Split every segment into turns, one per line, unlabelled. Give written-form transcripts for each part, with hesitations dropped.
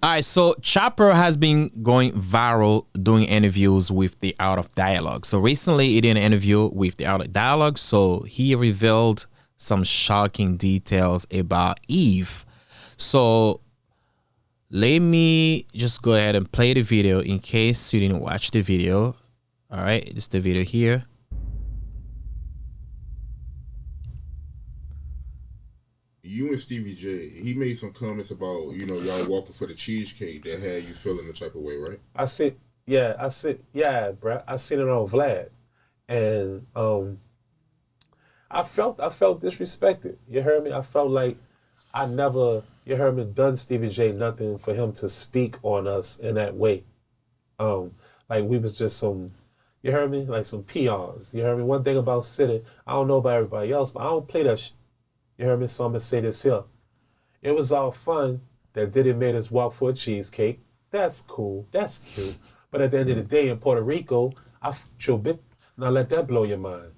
All right, so Chopper has been going viral doing interviews with the Art of Dialogue. So recently he did an interview with the Art of Dialogue. So he revealed some shocking details about Eve. So let me just go ahead and play the video in case you didn't watch the video. All right, it's the video here.
You and Stevie J, he made some comments about, y'all walking for the cheesecake that had you feeling the type of way, right?
I seen bruh. I seen it on Vlad. And I felt disrespected. You heard me? I felt like I never, you heard me, done Stevie J nothing for him to speak on us in that way. Like we was just some, you heard me? Like some peons. You heard me? One thing about City, I don't know about everybody else, but I don't play that shit. You heard me? So I'm going to say this here. It was all fun that Diddy made us walk for a cheesecake. That's cool. That's cute. But at the end of the day, in Puerto Rico, I fucked your bitch. Now let that blow your mind.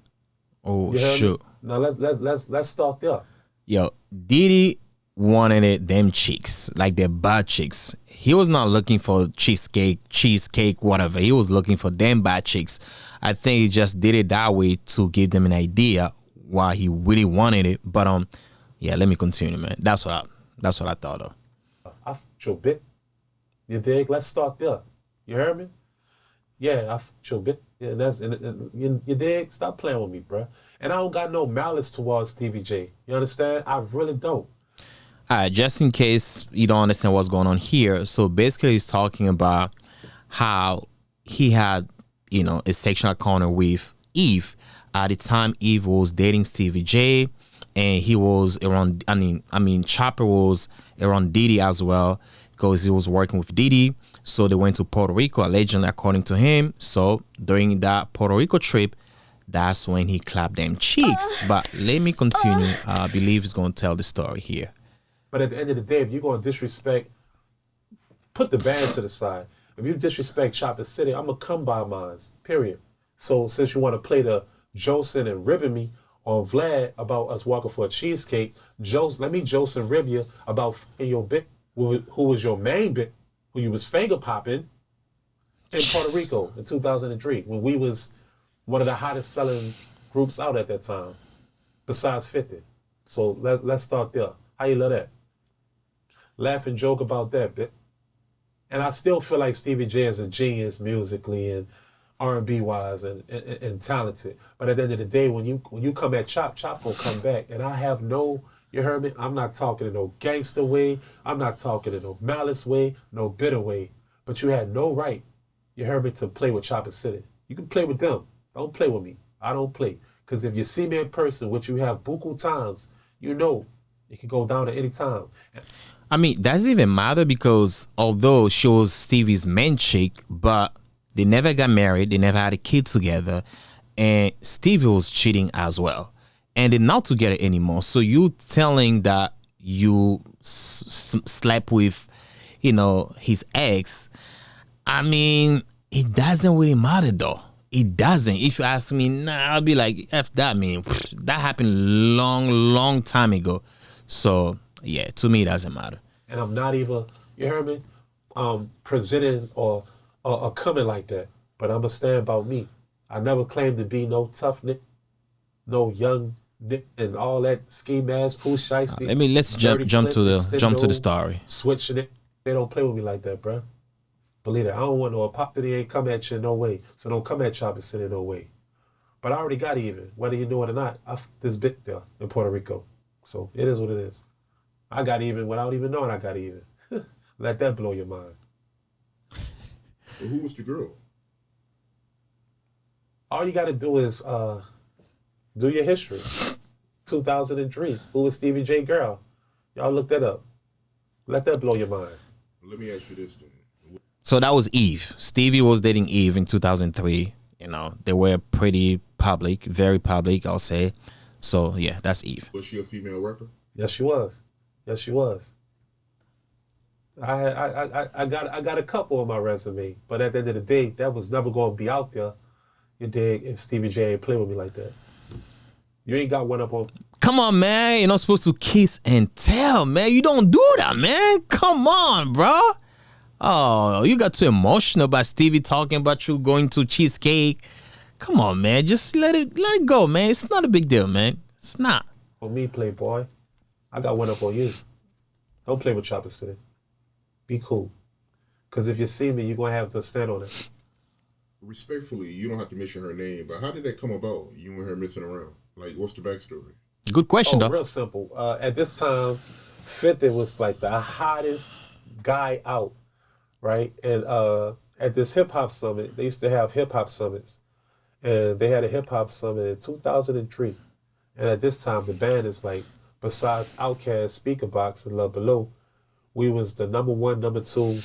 Oh, shoot.
Now let's start there.
Yo, Diddy wanted them chicks, like their butt chicks. He was not looking for cheesecake, whatever. He was looking for them butt chicks. I think he just did it that way to give them an idea why he really wanted it. But yeah, let me continue, man. That's what I thought of.
I fucked your bitch. You dig? Let's start there. You heard me? Yeah, I fucked your bitch. Yeah, you dig? Stop playing with me, bro. And I don't got no malice towards Stevie J. You understand? I really don't.
All right, just in case you don't understand what's going on here. So basically he's talking about how he had, a sexual encounter with Eve. At the time, Eve was dating Stevie J, and he was around, Chopper was around Diddy as well, because he was working with Diddy. So they went to Puerto Rico, allegedly, according to him. So during that Puerto Rico trip, that's when he clapped them cheeks. But let me continue. I believe he's going to tell the story here.
But at the end of the day, if you're going to disrespect, put the band to the side. If you disrespect Chopper City, I'm going to come by mine, period. So since you want to play the Joseph and ribbing me on Vlad about us walking for a cheesecake, let me Joseph rib you about your bitch, who was your main bitch, who you was finger popping in Puerto Rico in 2003, when we was one of the hottest selling groups out at that time, besides 50. So let's start there. How you love that? Laugh and joke about that, bitch. And I still feel like Stevie J is a genius musically and R&B wise and talented. But at the end of the day, when you come at Chop will come back. And I have no, you heard me? I'm not talking in no gangster way. I'm not talking in no malice way, no bitter way. But you had no right, you heard me, to play with Chopper City. You can play with them. Don't play with me. I don't play. Because if you see me in person, which you have buku times, it can go down at any time.
Doesn't even matter, because although she was Stevie's main chick, but they never got married. They never had a kid together. And Stevie was cheating as well. And they're not together anymore. So you telling that you slept with, his ex, it doesn't really matter though. It doesn't. If you ask me, I'll be like, F that, man. That happened long time ago. So, yeah, to me, it doesn't matter.
And I'm not even, you heard me, presenting or coming like that. But I'm going to stand about me. I never claimed to be no tough nigga, no young nigga, and all that ski mask, poo shiesty.
Let's jump to the story.
Switching it. They don't play with me like that, bro. Believe it. I don't want no pop that he ain't come at you in no way. So don't come at Chopper City in no way. But I already got even, whether you know it or not. I this bit there in Puerto Rico. So it is what it is. I got even without even knowing I got even. Let that blow your mind.
Well, who was the girl?
All you got to do is do your history. 2003. Who was Stevie J girl? Y'all look that up. Let that blow your mind.
Let me ask you this then.
So that was Eve. Stevie was dating Eve in 2003. They were pretty public, very public, I'll say. So yeah, that's Eve.
Was she a female rapper?
Yes, she was. Yes, she was. I got a couple on my resume, but at the end of the day, that was never going to be out there. You dig? If Stevie J ain't play with me like that, you ain't got one up on.
Come on, man. You're not supposed to kiss and tell, man. You don't do that, man. Come on, bro. Oh, you got too emotional about Stevie talking about you going to cheesecake. Come on, man. Just let it go, man. It's not a big deal, man. It's not.
For me, Playboy, I got one up on you. Don't play with Chopper City. Be cool. Because if you see me, you're going to have to stand on it.
Respectfully, you don't have to mention her name, but how did that come about? You and her messing around? Like, what's the backstory?
Good question, though.
Real simple. At this time, 50 was like the hottest guy out, right? And at this hip hop summit, they used to have hip hop summits. And they had a hip hop summit in 2003. And at this time, the band is like, besides Outkast, Speakerboxxx, and Love Below, we was the number 1, number 2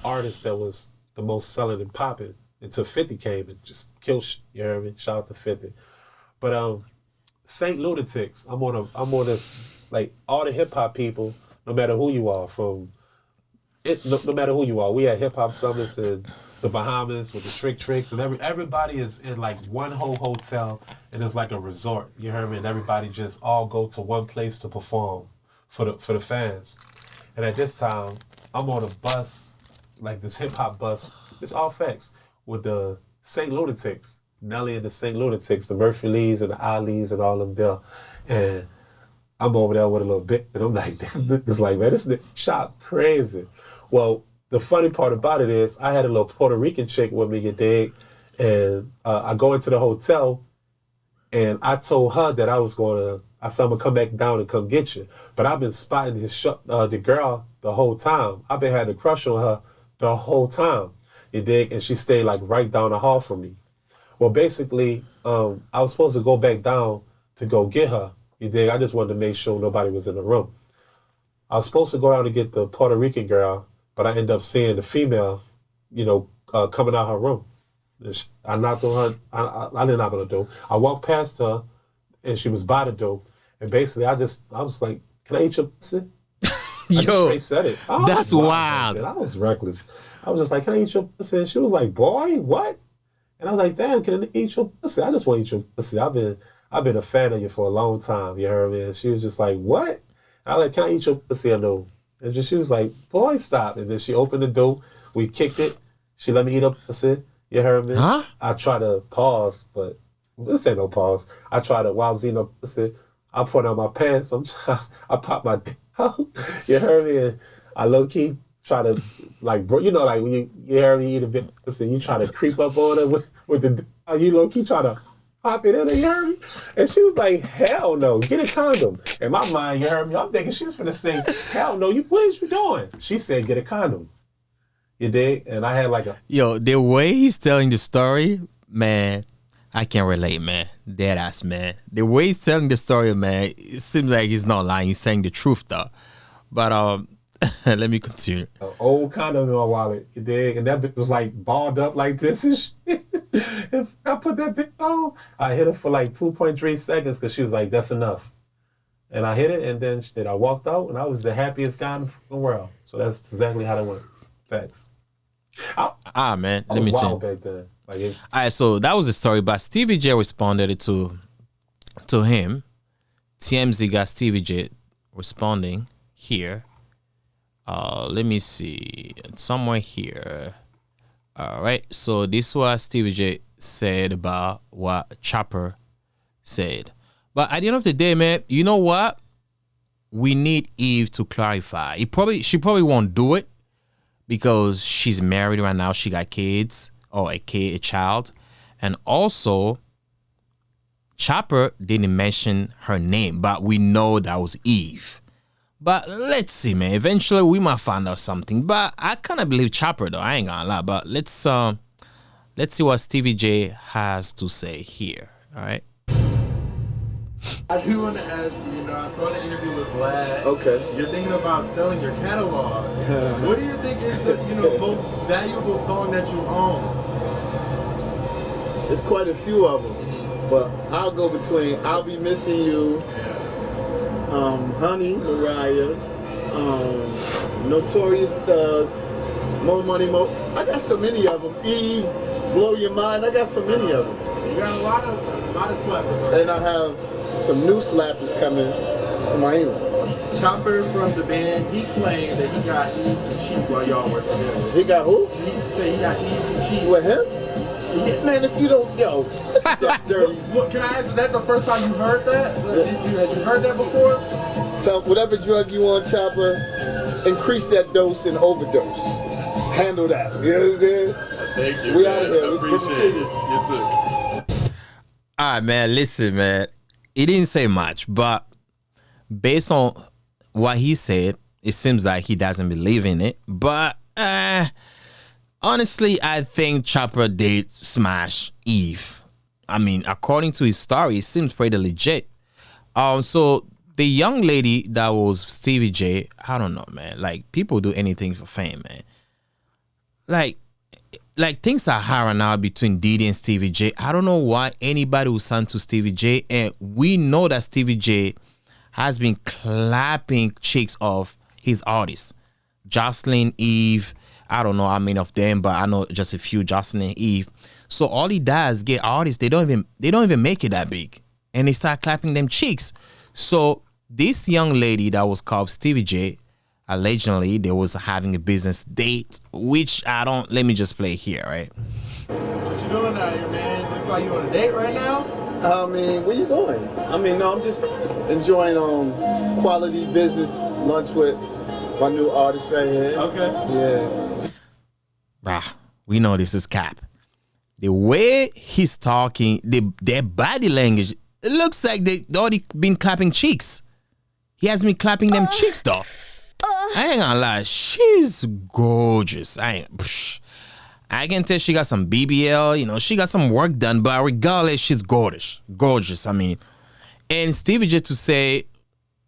artist that was the most selling and popping until 50 came and just killed shit. You hear me? Shout out to 50. But Saint Lunatics, I'm on this, like, all the hip hop people, no matter who you are, no matter who you are. We had hip hop summits in the Bahamas with the Trick Tricks, and everybody is in like one whole hotel, and it's like a resort. You heard me? And everybody just all go to one place to perform for the fans. And at this time, I'm on a bus, like this hip hop bus. It's all facts with the Saint Lunatics, Nelly and the Saint Lunatics, the Murphy Lees and the Ali's and all of them there. And I'm over there with a little bit, and I'm like, it's like, man, this is shop crazy. Well, the funny part about it is I had a little Puerto Rican chick with me, you dig? And I go into the hotel, and I told her that I said, I'm going to come back down and come get you. But I've been spotting the girl the whole time. I've been having a crush on her the whole time, you dig? And she stayed like right down the hall from me. Well, basically, I was supposed to go back down to go get her, you dig? I just wanted to make sure nobody was in the room. I was supposed to go down to get the Puerto Rican girl, but I ended up seeing the female, coming out her room. I knocked on her. I didn't knock on the door. I walked past her, and she was by the door. And basically, I was like, "Can I eat your pussy?"
Yo,
I said it.
that's wild.
I was reckless. I was just like, "Can I eat your pussy?" And she was like, "Boy, what?" And I was like, "Damn, can I eat your pussy? I just want to eat your pussy. I've been a fan of you for a long time. You heard me?" And she was just like, "What?" And I was like, "Can I eat your pussy?" I know. And she was like, "Boy, stop." And then she opened the door. We kicked it. She let me eat up pussy. You heard me?
Huh?
I tried to pause, but this ain't no pause. I tried to, while I was eating up pussy, I put on my pants. I popped my dick out. You heard me? And I low-key try to, like, bro, like when you heard me eat a bit of pussy, you try to creep up on her with the, you low-key try to pop it in her, you heard me? And she was like, "Hell no, get a condom." In my mind, you heard me? I'm thinking she was finna say, "Hell no, what is you doing?" She said, "Get a condom." You dig? And I had like
Yo, the way he's telling the story, man, I can relate, man. Dead ass, man. The way he's telling the story, man, it seems like he's not lying. He's saying the truth, though. But let me continue.
An old condom in my wallet, you dig? And that bitch was like balled up like this and shit. If I put that bitch on, I hit her for like 2.3 seconds because she was like, "That's enough." And I hit it, and then I walked out, and I was the happiest guy in the world. So that's exactly how that went. Facts.
Man,
I
let me
was
see.
wild back then. Like
All right, so that was the story, but Stevie J responded to him. TMZ got Stevie J responding here. Let me see. Somewhere here. All right, so this is what Stevie J said about what Chopper said. But at the end of the day, man, you know what? We need Eve to clarify. She probably won't do it because she's married right now. She got kids or a child. And also, Chopper didn't mention her name, but we know that was Eve. But let's see, man. Eventually, we might find out something. But I kind of believe Chopper, though. I ain't gonna lie. But let's see what Stevie J has to say here. All right.
I do want to ask you, I saw the interview with Vlad.
Okay.
You're thinking about selling your catalog. What do you think is the most valuable song that you own?
There's quite a few of them, but I'll go between "I'll Be Missing You," "Honey," Mariah, "Notorious Thugs," "More Money, More." I got so many of them. "Eve," "Blow Your Mind." I got so many of them.
You got a lot of slappers.
And I have some new slappers coming from Miami.
Chopper from the band, he claimed that he got Eve to cheat while y'all were together.
He got who?
He said he got Eve to cheat.
With him? Man, if you don't, that dirty.
What, can I ask, that's the first time you heard that? Have you heard that before?
So whatever drug you on, Chopper, increase that dose and overdose. Handle that. You know what I'm saying?
Thank you,
We
man.
out of here. We
Appreciate it. Yes, sir.
All right, man. Listen, man. He didn't say much, but based on what he said, it seems like he doesn't believe in it. But honestly, I think Chopper did smash Eve. I mean, according to his story, it seems pretty legit. So the young lady that was Stevie J, I don't know, man. Like, people do anything for fame, man. Like things are hard now between Diddy and Stevie J. I don't know why anybody would sign to Stevie J. And we know that Stevie J has been clapping chicks of his artists. Jocelyn, Eve, I don't know how many of them, but I know just a few, Jocelyn and Eve. So all he does is get artists, they don't even make it that big. And they start clapping them cheeks. So this young lady that was called Stevie J, allegedly they was having a business date, which let me just play here, right?
What you doing out here, man? Looks like you on a date right now?
I mean, where you going? I mean, no, I'm just enjoying quality business lunch with my new artist right here.
Okay.
Yeah.
Bruh, we know this is cap. The way he's talking, their body language, it looks like they already been clapping cheeks. He has been clapping them cheeks, though. I ain't gonna lie, she's gorgeous. I can tell she got some BBL, she got some work done, but regardless, she's gorgeous. Gorgeous, I mean. And Stevie J to say,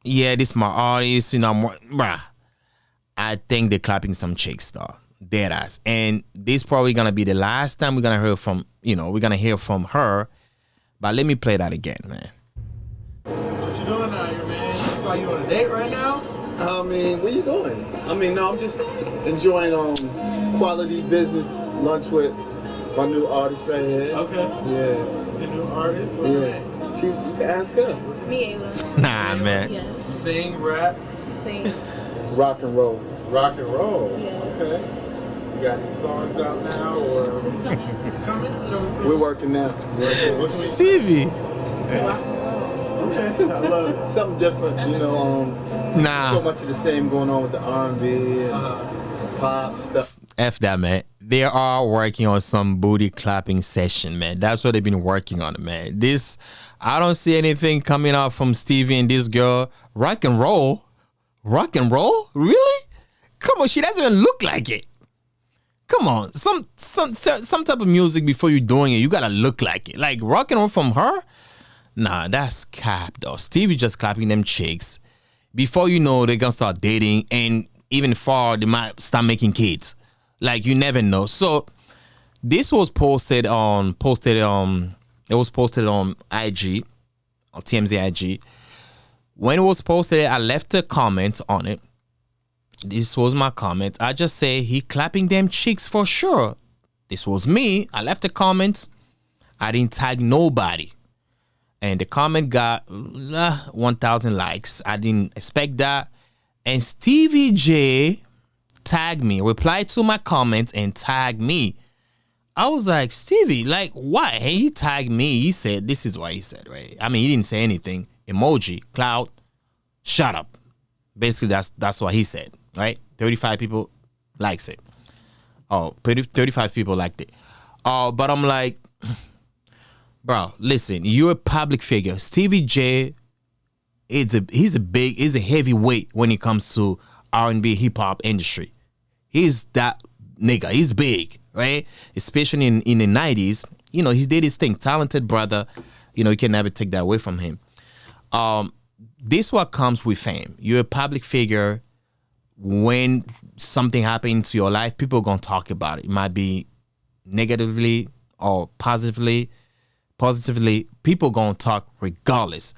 yeah, this my artist, bruh. I think they're clapping some chicks, though. Dead ass. And this probably gonna be the last time we're gonna hear from her. But let me play that again, man.
What you doing out here, man? Looks like you on a date right now?
I mean, where you going? I mean, no, I'm just enjoying quality business lunch with my new artist right here.
Okay.
Yeah.
It's your new artist? What's her
Yeah.
name?
You can ask her.
Me, Ava.
Nah, man.
Yes.
Sing, rap,
Sing.
Rock and roll.
rock and roll.
Yes.
Okay. You got any songs out now or it's coming?
We're working now.
What's
Stevie.
Okay, I love it.
Something different,
Nah.
So much of the same going on with the R&B and pop stuff.
F that, man. They are working on some booty clapping session, man. That's what they've been working on, man. I don't see anything coming out from Stevie and this girl. Rock and roll? Rock and roll? Really? Come on, she doesn't even look like it. Come on, some type of music before you're doing it, you gotta look like it. Like rock and roll from her? Nah, that's cap, though. Stevie just clapping them chicks. Before you know, they're gonna start dating, and even far, they might start making kids. Like, you never know. So this was posted on IG, on TMZ IG. When it was posted, I left a comment on it. This was my comment. I just say he clapping them cheeks for sure. This was me. I left a comment. I didn't tag nobody. And the comment got 1,000 likes. I didn't expect that. And Stevie J tagged me, replied to my comment and tagged me. I was like, Stevie, like, why? Hey, he tagged me. He said, this is what he said, right? I mean, he didn't say anything. Emoji, cloud, shut up. Basically, that's what he said, right? 35 people likes it. 35 people liked it. But I'm like, bro, listen, you're a public figure. Stevie J, he's a heavyweight when it comes to R&B hip hop industry. He's that nigga. He's big, right? Especially in the 90s. He did his thing. Talented brother. You can never take that away from him. This what comes with fame. You're a public figure. When something happens to your life, people are going to talk about it. It might be negatively or positively. People going to talk regardless.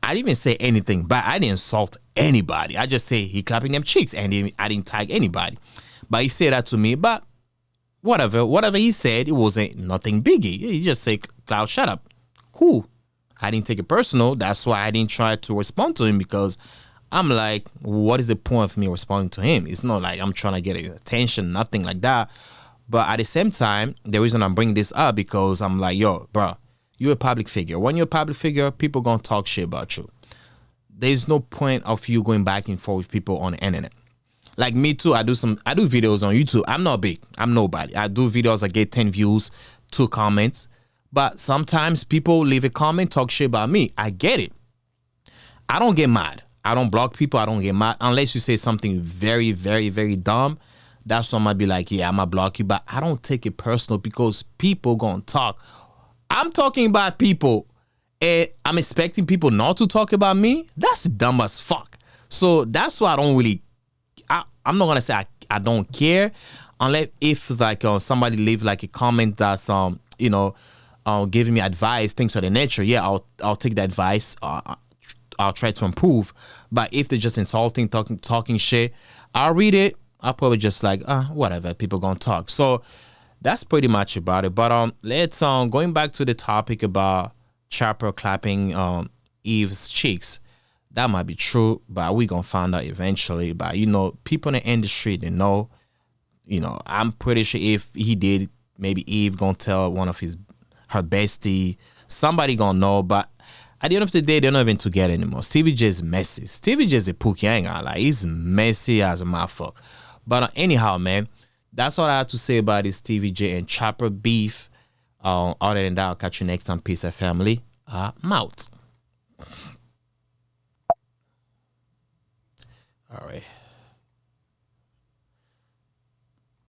I didn't even say anything, but I didn't insult anybody. I just say he clapping them cheeks, and I didn't tag anybody. But he said that to me, but whatever he said, it wasn't nothing biggie. He just said, Cloud, shut up. Cool. I didn't take it personal. That's why I didn't try to respond to him, because I'm like, what is the point of me responding to him? It's not like I'm trying to get attention, nothing like that. But at the same time, the reason I'm bringing this up because I'm like, yo, bro, you're a public figure. When you're a public figure, people gonna talk shit about you. There's no point of you going back and forth with people on the internet. Like me too, I do videos on YouTube. I'm not big. I'm nobody. I do videos, I get 10 views, 2 comments. But sometimes people leave a comment, talk shit about me. I get it. I don't get mad. I don't block people. I don't get mad unless you say something very, very, very dumb. That's when I might be like, yeah, I'm gonna block you. But I don't take it personal because people gonna talk. I'm talking about people and I'm expecting people not to talk about me. That's dumb as fuck. So that's why I don't really, I'm not gonna say I don't care unless if it's like somebody leave like a comment that's giving me advice, things of the nature. Yeah, I'll take the advice. I'll try to improve. But if they're just insulting, talking shit, I'll read it. I'll probably just like, whatever, people gonna talk. So that's pretty much about it. But let's going back to the topic about Chopper clapping Eve's cheeks. That might be true, but we gonna find out eventually. But people in the industry, they know. I'm pretty sure if he did, maybe Eve gonna tell one of her bestie. Somebody gonna know, but at the end of the day, they're not even together anymore. Stevie J is messy. Stevie J is a pookie. I ain't gonna lie. He's messy as a motherfucker. But anyhow, man, that's all I have to say about this Stevie J and Chopper beef. Other than that, I'll catch you next time. Peace and family. I'm out. All right.